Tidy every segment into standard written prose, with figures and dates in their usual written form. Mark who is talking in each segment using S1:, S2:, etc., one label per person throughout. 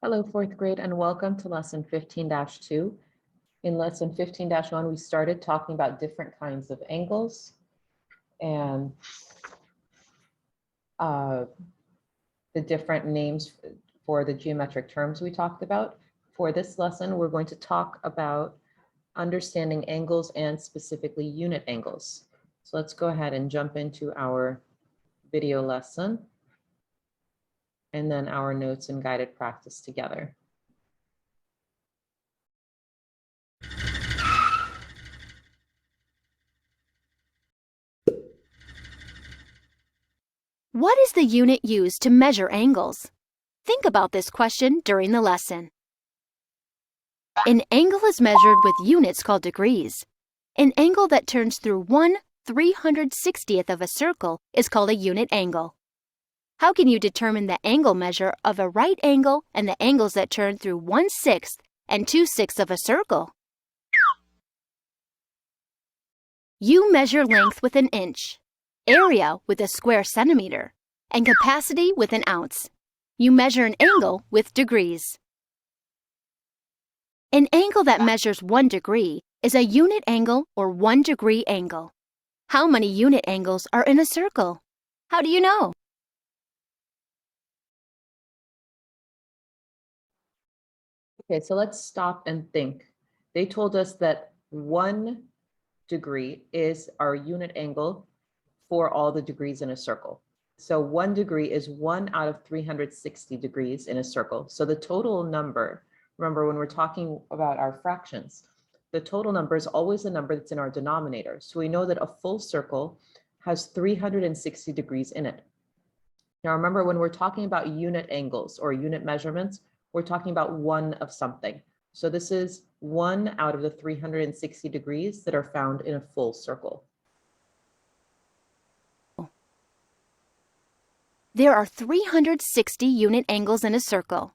S1: Hello, fourth grade, and welcome to lesson 15-2. In lesson 15-1, we started talking about different kinds of angles and the different names for the geometric terms we talked about. For this lesson, we're going to talk about understanding angles and specifically unit angles. So let's go ahead and jump into our video lesson and then our notes and guided practice together.
S2: What is the unit used to measure angles? Think about this question during the lesson. An angle is measured with units called degrees. An angle that turns through 1/360th of a circle is called a unit angle. How can you determine the angle measure of a right angle and the angles that turn through 1/6 and 2/6 of a circle? You measure length with an inch, area with a square centimeter, and capacity with an ounce. You measure an angle with degrees. An angle that measures 1 degree is a unit angle or 1-degree angle. How many unit angles are in a circle? How do you know?
S1: Okay, so let's stop and think. They told us that 1 degree is our unit angle for all the degrees in a circle. So 1 degree is 1 out of 360 degrees in a circle. So the total number, remember when we're talking about our fractions, the total number is always the number that's in our denominator. So we know that a full circle has 360 degrees in it. Now remember, when we're talking about unit angles or unit measurements, we're talking about 1 of something. So this is 1 out of the 360 degrees that are found in a full circle.
S2: There are 360 unit angles in a circle.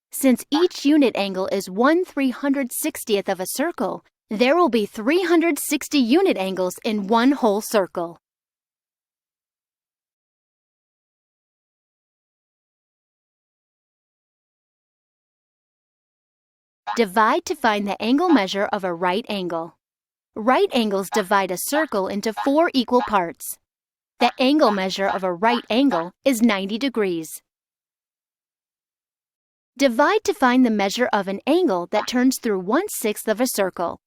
S2: Since each unit angle is 1/360th of a circle, there will be 360 unit angles in one whole circle. Divide to find the angle measure of a right angle. Right angles divide a circle into 4 equal parts. The angle measure of a right angle is 90 degrees. Divide to find the measure of an angle that turns through 1/6 of a circle.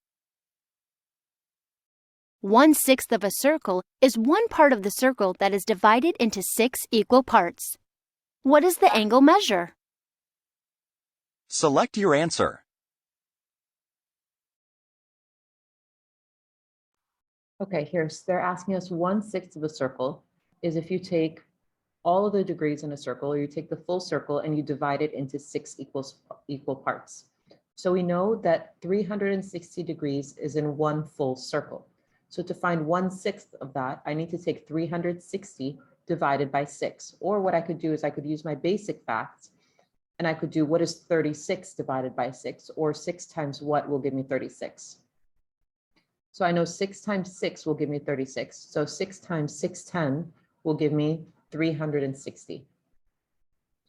S2: 1/6 of a circle is one part of the circle that is divided into 6 equal parts. What is the angle measure?
S3: Select your answer.
S1: Okay, they're asking us 1/6 of a circle is if you take all of the degrees in a circle, or you take the full circle and you divide it into 6 equal parts. So we know that 360 degrees is in one full circle. So to find 1/6 of that, I need to take 360 divided by 6. Or what I could do is I could use my basic facts and I could do what is 36 divided by 6, or 6 times what will give me 36. So I know 6 times 6 will give me 36. So 6 times 610 will give me 360.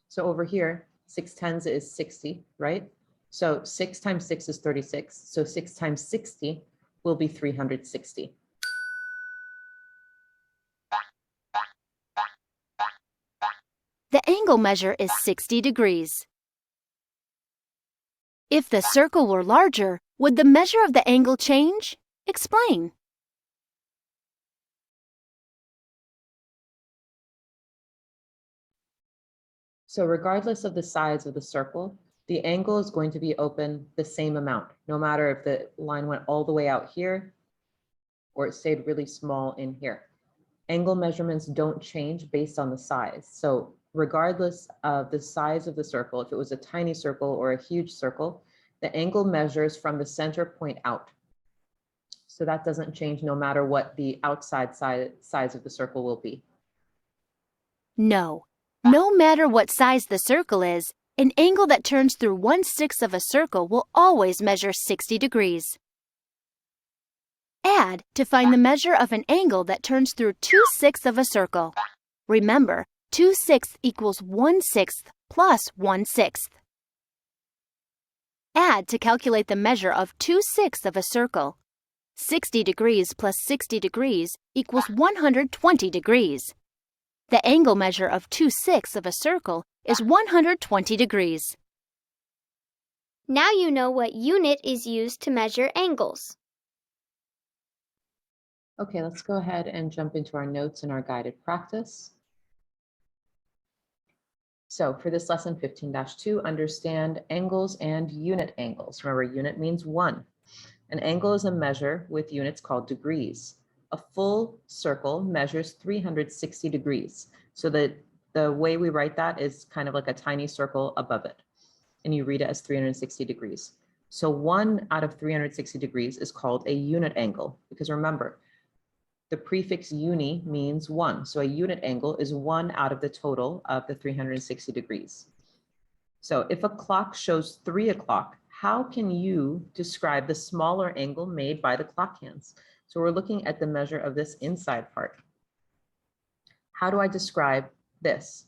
S1: So over here, 6 tens is 60, right? So 6 times 6 is 36. So 6 times 60 will be 360.
S2: The angle measure is 60 degrees. If the circle were larger, would the measure of the angle change? Explain.
S1: So regardless of the size of the circle, the angle is going to be open the same amount, no matter if the line went all the way out here or it stayed really small in here. Angle measurements don't change based on the size. So regardless of the size of the circle, if it was a tiny circle or a huge circle, the angle measures from the center point out. So that doesn't change no matter what the outside size of the circle will be.
S2: No. No matter what size the circle is, an angle that turns through 1/6 of a circle will always measure 60 degrees. Add to find the measure of an angle that turns through 2/6 of a circle. Remember, 2/6 equals 1/6 plus 1/6. Add to calculate the measure of 2/6 of a circle. 60 degrees plus 60 degrees equals 120 degrees. The angle measure of 2/6 of a circle is 120 degrees.
S3: Now you know what unit is used to measure angles.
S1: Okay, let's go ahead and jump into our notes and our guided practice. So for this lesson 15-2, understand angles and unit angles. Remember, unit means one. An angle is a measure with units called degrees. A full circle measures 360 degrees. So that the way we write that is kind of like a tiny circle above it. And you read it as 360 degrees. So 1 out of 360 degrees is called a unit angle, because remember, the prefix uni means 1. So a unit angle is 1 out of the total of the 360 degrees. So if a clock shows 3 o'clock, how can you describe the smaller angle made by the clock hands? So we're looking at the measure of this inside part. How do I describe this?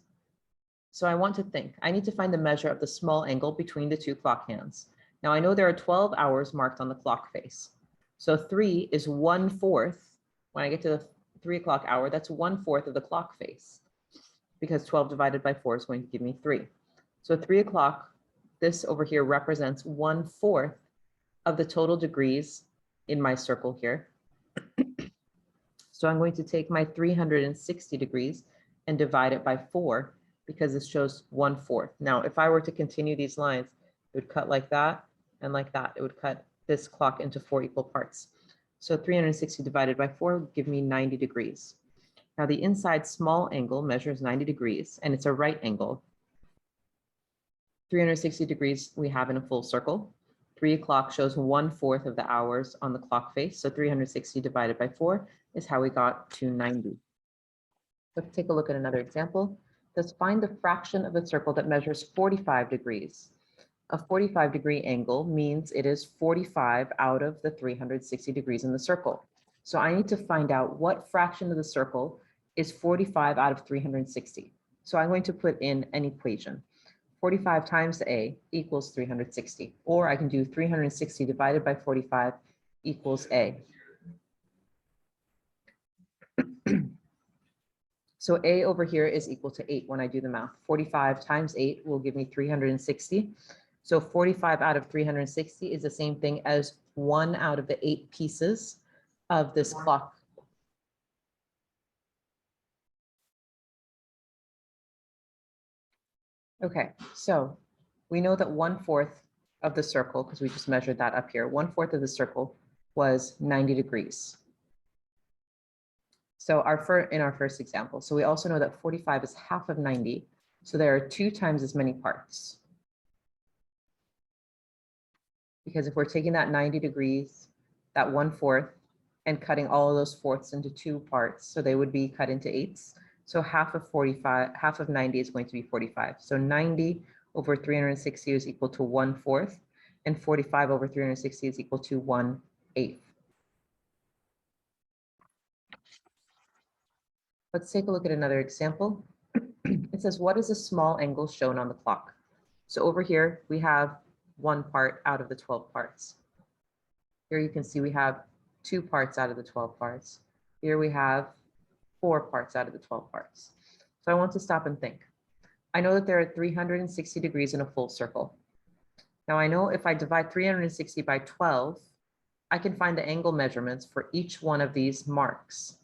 S1: So I want to think. I need to find the measure of the small angle between the two clock hands. Now I know there are 12 hours marked on the clock face. So 3 is 1/4. When I get to the 3 o'clock hour, that's 1/4 of the clock face, because 12 divided by 4 is going to give me 3. So 3 o'clock, this over here represents 1/4 of the total degrees in my circle here. So I'm going to take my 360 degrees and divide it by 4, because this shows 1/4. Now, if I were to continue these lines, it would cut like that and like that. It would cut this clock into 4 equal parts. So 360 divided by 4 would give me 90 degrees. Now the inside small angle measures 90 degrees, and it's a right angle. 360 degrees we have in a full circle. 3 o'clock shows 1/4 of the hours on the clock face. So 360 divided by 4 is how we got to 90. Let's take a look at another example. Let's find the fraction of a circle that measures 45 degrees. A 45-degree angle means it is 45 out of the 360 degrees in the circle. So I need to find out what fraction of the circle is 45 out of 360. So I'm going to put in an equation. 45 times A equals 360, or I can do 360 divided by 45 equals A. So A over here is equal to 8 when I do the math. 45 times 8 will give me 360. So 45 out of 360 is the same thing as 1 out of the 8 pieces of this clock. Okay, so we know that 1/4 of the circle, because we just measured that up here, 1/4 of the circle was 90 degrees. So in our first example, so we also know that 45 is half of 90. So there are 2 times as many parts. Because if we're taking that 90 degrees, that 1/4, and cutting all of those fourths into 2 parts, so they would be cut into 8s. So half of 90 is going to be 45. So 90 over 360 is equal to 1/4, and 45 over 360 is equal to 1/8. Let's take a look at another example. It says, what is a small angle shown on the clock? So over here, we have 1 part out of the 12 parts. Here you can see we have 2 parts out of the 12 parts. Here we have 4 parts out of the 12 parts. So I want to stop and think. I know that there are 360 degrees in a full circle. Now I know if I divide 360 by 12, I can find the angle measurements for each one of these marks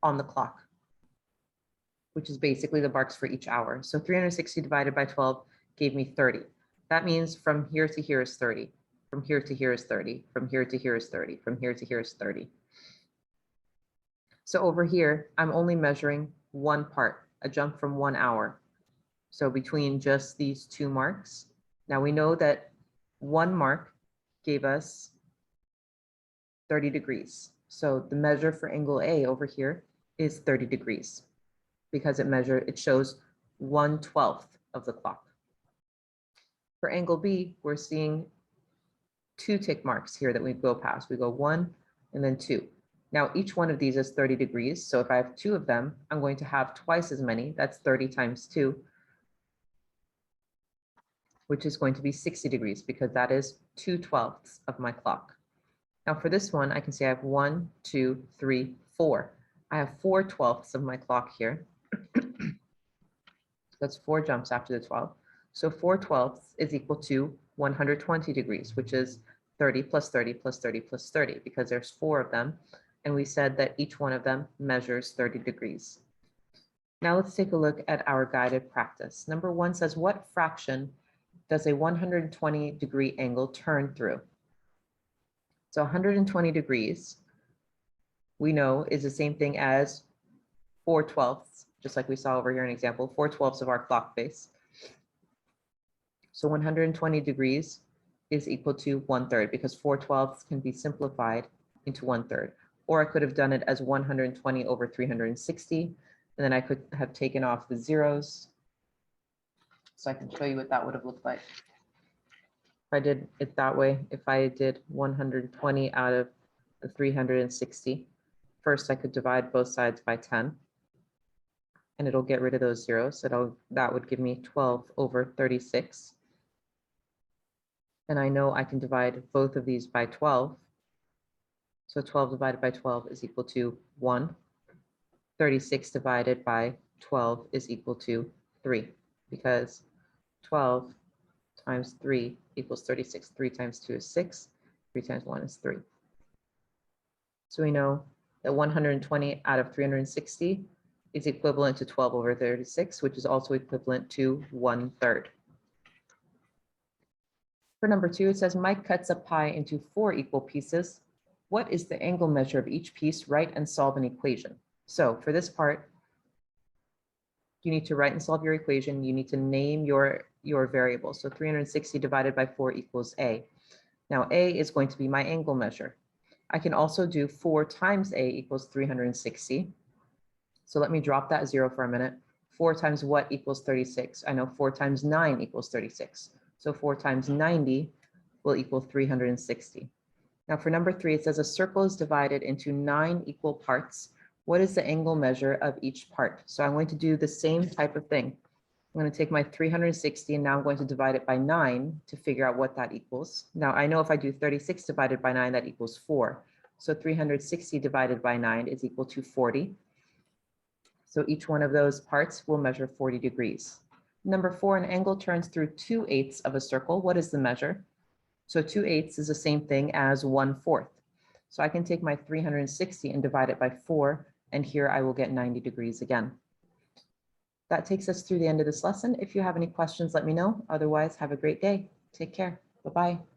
S1: on the clock, which is basically the marks for each hour. So 360 divided by 12 gave me 30. That means from here to here is 30. From here to here is 30. From here to here is 30. From here to here is 30. So over here, I'm only measuring 1 part, a jump from 1 hour. So between just these 2 marks. Now we know that 1 mark gave us 30 degrees. So the measure for angle A over here is 30 degrees, because it shows 1/12 of the clock. For angle B, we're seeing 2 tick marks here that we go past. We go 1 and then 2. Now each one of these is 30 degrees. So if I have 2 of them, I'm going to have twice as many. That's 30 times 2. which is going to be 60 degrees because that is 2/12 of my clock. Now for this one, I can say I have 1, 2, 3, 4. I have 4/12 of my clock here. That's 4 jumps after the 12. So 4/12 is equal to 120 degrees, which is 30 plus 30 plus 30 plus 30, because there's 4 of them. And we said that each one of them measures 30 degrees. Now let's take a look at our guided practice. Number 1 says, what fraction does a 120-degree angle turn through? So 120 degrees, we know, is the same thing as 4/12, just like we saw over here in example, 4/12 of our clock face. So 120 degrees is equal to 1/3, because 4/12 can be simplified into 1/3. Or I could have done it as 120 over 360, and then I could have taken off the zeros. So I can show you what that would have looked like. If I did it that way, if I did 120 out of the 360, first I could divide both sides by 10, and it'll get rid of those zeros. That would give me 12 over 36. And I know I can divide both of these by 12. So 12 divided by 12 is equal to 1. 36 divided by 12 is equal to 3, because 12 times 3 equals 36. 3 times 2 is 6. 3 times 1 is 3. So we know that 120 out of 360 is equivalent to 12 over 36, which is also equivalent to 1/3. For number 2, it says Mike cuts a pie into 4 equal pieces. What is the angle measure of each piece? Write and solve an equation. So for this part, you need to write and solve your equation. You need to name your variable. So 360 divided by 4 equals A. Now A is going to be my angle measure. I can also do 4 times A equals 360. So let me drop that 0 for a minute. 4 times what equals 36? I know 4 times 9 equals 36. So 4 times 90 will equal 360. Now for number 3, it says a circle is divided into 9 equal parts. What is the angle measure of each part? So I'm going to do the same type of thing. I'm going to take my 360 and now I'm going to divide it by 9 to figure out what that equals. Now I know if I do 36 divided by 9, that equals 4. So 360 divided by 9 is equal to 40. So each one of those parts will measure 40 degrees. Number 4, an angle turns through 2/8 of a circle. What is the measure? So 2/8 is the same thing as 1/4. So I can take my 360 and divide it by 4, and here I will get 90 degrees again. That takes us through the end of this lesson. If you have any questions, let me know. Otherwise, have a great day. Take care. Bye-bye.